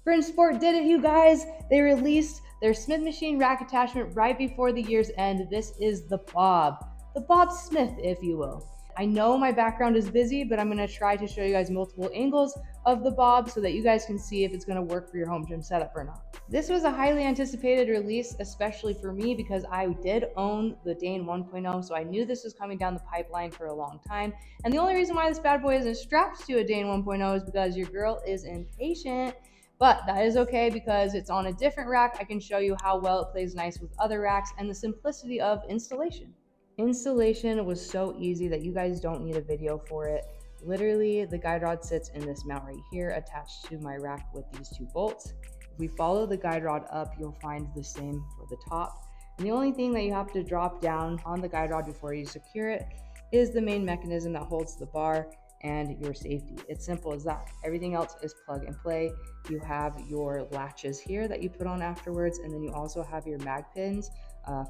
Fringe Sport did it, you guys. They released their Smith machine rack attachment right before the year's end. This is the Bob Smith, if you will. I know my background is busy, but I'm going to try to show you guys multiple angles of the Bob so that you guys can see if it's going to work for your home gym setup or not. This was a highly anticipated release, especially for me because I did own the Dane 1.0, so I knew this was coming down the pipeline for a long time. And the only reason why this bad boy isn't strapped to a Dane 1.0 is because your girl is impatient. But that is okay because it's on a different rack. I can show you how well it plays nice with other racks and the simplicity of installation. Installation was so easy that you guys don't need a video for it. Literally, the guide rod sits in this mount right here attached to my rack with these two bolts. If we follow the guide rod up, you'll find the same for the top. And the only thing that you have to drop down on the guide rod before you secure it is the main mechanism that holds the bar and your safety. It's simple as that. Everything else is plug and play. You have your latches here that you put on afterwards, and then you also have your mag pins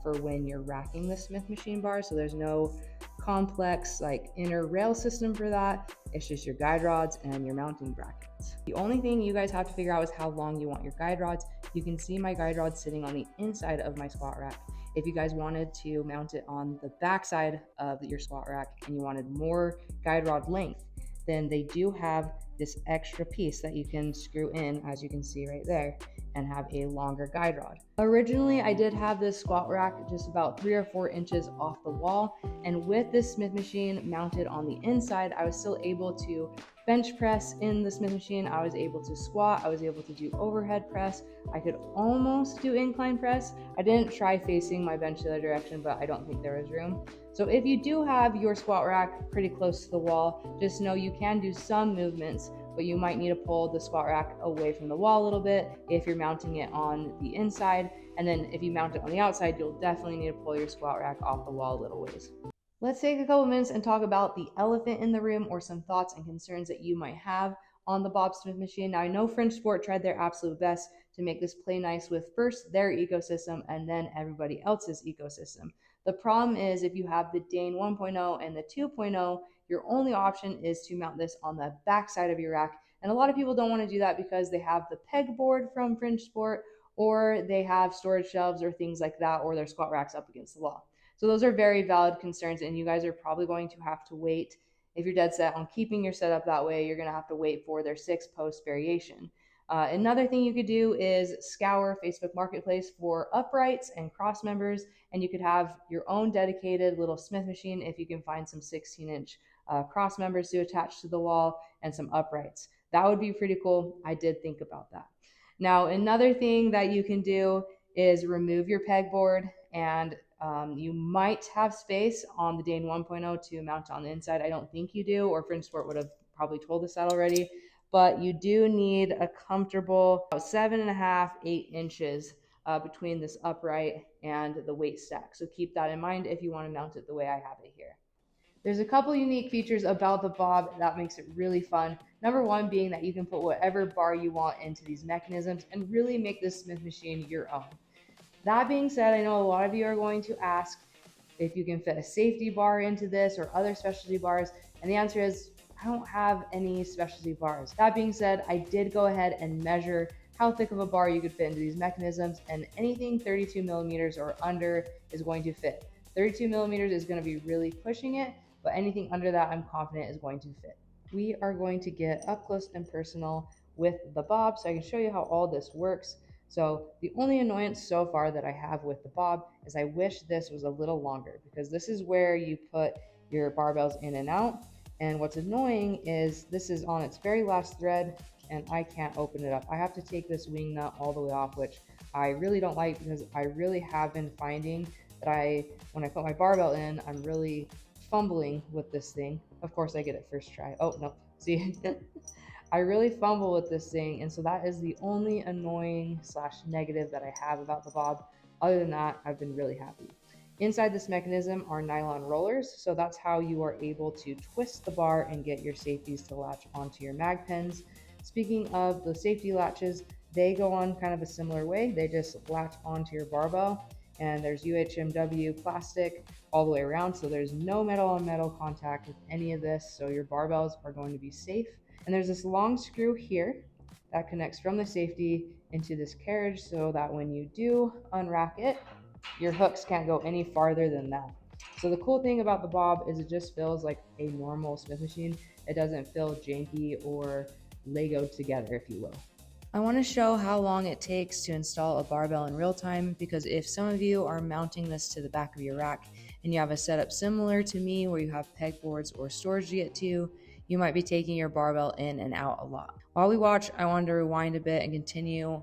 for when you're racking the Smith machine bar. So there's no complex like inner rail system for that. It's just your guide rods and your mounting brackets. The only thing you guys have to figure out is how long you want your guide rods. You can see my guide rods sitting on the inside of my squat rack. If you guys wanted to mount it on the back side of your squat rack and you wanted more guide rod length, then they do have this extra piece that you can screw in, as you can see right there, and have a longer guide rod. Originally, I did have this squat rack just about 3 or 4 inches off the wall, and with this Smith machine mounted on the inside, I was still able to bench press in the Smith machine. I was able to squat. I was able to do overhead press. I could almost do incline press. I didn't try facing my bench the other direction, but I don't think there was room. So if you do have your squat rack pretty close to the wall, just know you can do some movements, but you might need to pull the squat rack away from the wall a little bit if you're mounting it on the inside. And then if you mount it on the outside, you'll definitely need to pull your squat rack off the wall a little ways. Let's take a couple minutes and talk about the elephant in the room or some thoughts and concerns that you might have on the Bob Smith machine. Now, I know Fringe Sport tried their absolute best to make this play nice with first their ecosystem and then everybody else's ecosystem. The problem is if you have the Dane 1.0 and the 2.0, your only option is to mount this on the back side of your rack. And a lot of people don't want to do that because they have the pegboard from Fringe Sport, or they have storage shelves or things like that, or their squat racks up against the wall. So those are very valid concerns, and you guys are probably going to have to wait. If you're dead set on keeping your setup that way, you're going to have to wait for their 6-post variation. Another thing you could do is scour Facebook Marketplace for uprights and cross members, and you could have your own dedicated little Smith machine if you can find some 16-inch cross members to attach to the wall and some uprights. That would be pretty cool. I did think about that. Now, another thing that you can do is remove your pegboard, and you might have space on the Dane 1.0 to mount on the inside. I don't think you do, or Fringe Sport would have probably told us that already. But you do need a comfortable 7.5, 8 inches between this upright and the weight stack. So keep that in mind if you want to mount it the way I have it here. There's a couple unique features about the Bob that makes it really fun. Number one being that you can put whatever bar you want into these mechanisms and really make this Smith machine your own. That being said, I know a lot of you are going to ask if you can fit a safety bar into this or other specialty bars, and the answer is I don't have any specialty bars. That being said, I did go ahead and measure how thick of a bar you could fit into these mechanisms, and anything 32 millimeters or under is going to fit. 32 millimeters is going to be really pushing it, but anything under that I'm confident is going to fit. We are going to get up close and personal with the Bob so I can show you how all this works. So the only annoyance so far that I have with the Bob is I wish this was a little longer, because this is where you put your barbells in and out. And what's annoying is this is on its very last thread and I can't open it up. I have to take this wing nut all the way off, which I really don't like because I really have been finding that when I put my barbell in, I'm really fumbling with this thing. Of course I get it first try. Oh, no, see, I really fumble with this thing, and so that is the only annoying / negative that I have about the Bob. Other than that, I've been really happy. Inside this mechanism are nylon rollers, so that's how you are able to twist the bar and get your safeties to latch onto your mag pins. Speaking of the safety latches, they go on kind of a similar way. They just latch onto your barbell, and there's UHMW plastic all the way around, so there's no metal on metal contact with any of this, so your barbells are going to be safe. And there's this long screw here that connects from the safety into this carriage so that when you do unrack it, your hooks can't go any farther than that. So the cool thing about the Bob is it just feels like a normal Smith machine. It doesn't feel janky or Legoed together, if you will. I want to show how long it takes to install a barbell in real time, because if some of you are mounting this to the back of your rack and you have a setup similar to me where you have pegboards or storage to get to, you might be taking your barbell in and out a lot. While we watch, I wanted to rewind a bit and continue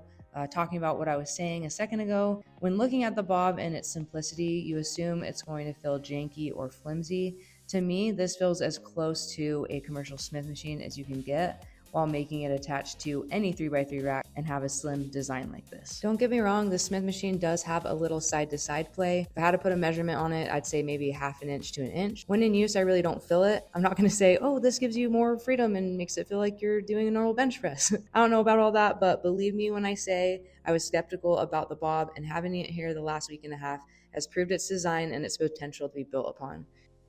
talking about what I was saying a second ago. When looking at the Bob and its simplicity, you assume it's going to feel janky or flimsy. To me, this feels as close to a commercial Smith machine as you can get, while making it attached to any 3x3 rack and have a slim design like this. Don't get me wrong, the Smith machine does have a little side-to-side play. If I had to put a measurement on it, I'd say maybe 1/2 inch to 1 inch. When in use, I really don't feel it. I'm not gonna say, oh, this gives you more freedom and makes it feel like you're doing a normal bench press. I don't know about all that, but believe me when I say I was skeptical about the Bob, and having it here the last week and a half has proved its design and its potential to be built upon.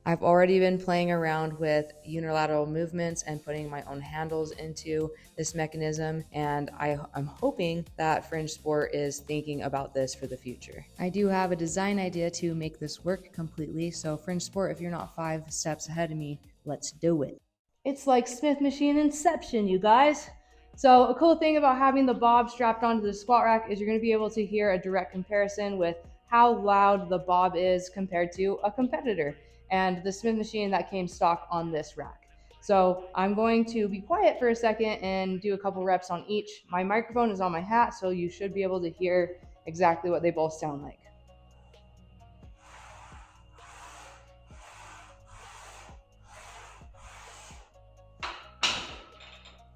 I've already been playing around with unilateral movements and putting my own handles into this mechanism, and I'm hoping that Fringe Sport is thinking about this for the future. I do have a design idea to make this work completely, so Fringe Sport, if you're not 5 steps ahead of me, let's do it. It's like Smith machine inception, you guys. So a cool thing about having the Bob strapped onto the squat rack is you're going to be able to hear a direct comparison with how loud the Bob is compared to a competitor and the Smith machine that came stock on this rack. So I'm going to be quiet for a second and do a couple reps on each. My microphone is on my hat, so you should be able to hear exactly what they both sound like.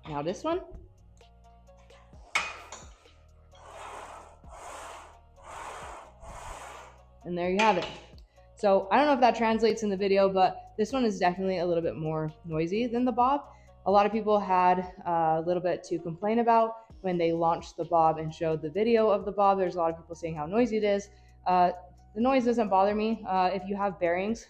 Now this one. And there you have it. So I don't know if that translates in the video, but this one is definitely a little bit more noisy than the Bob. A lot of people had a little bit to complain about when they launched the Bob and showed the video of the Bob. There's a lot of people saying how noisy it is. The noise doesn't bother me. If you have bearings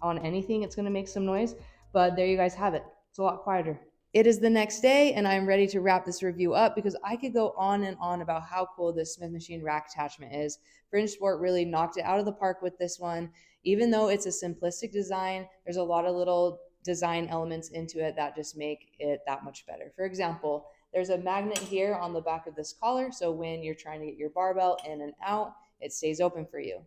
on anything, it's gonna make some noise, but there you guys have it. It's a lot quieter. It is the next day and I'm ready to wrap this review up because I could go on and on about how cool this Smith machine rack attachment is. Fringe Sport really knocked it out of the park with this one. Even though it's a simplistic design, there's a lot of little design elements into it that just make it that much better. For example, there's a magnet here on the back of this collar, so when you're trying to get your barbell in and out, it stays open for you.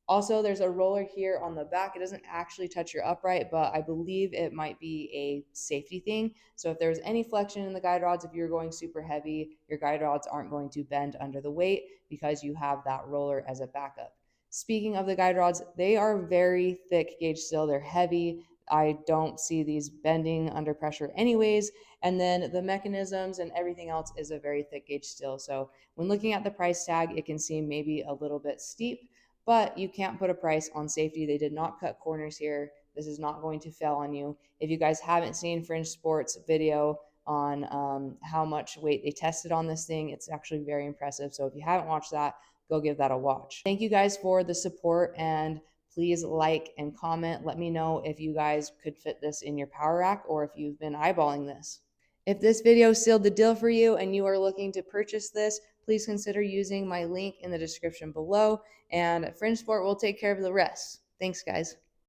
Also, there's a roller here on the back. It doesn't actually touch your upright, but I believe it might be a safety thing. So if there's any flexion in the guide rods, if you're going super heavy, your guide rods aren't going to bend under the weight because you have that roller as a backup. Speaking of the guide rods, they are very thick gauge steel. They're heavy. I don't see these bending under pressure anyways. And then the mechanisms and everything else is a very thick gauge steel. So when looking at the price tag, it can seem maybe a little bit steep, but you can't put a price on safety. They did not cut corners here. This is not going to fail on you. If you guys haven't seen Fringe Sports video on how much weight they tested on this thing, it's actually very impressive. So if you haven't watched that, go give that a watch. Thank you guys for the support, and please like and comment. Let me know if you guys could fit this in your power rack or if you've been eyeballing this. If this video sealed the deal for you and you are looking to purchase this, please consider using my link in the description below, and Fringe Sport will take care of the rest. Thanks, guys.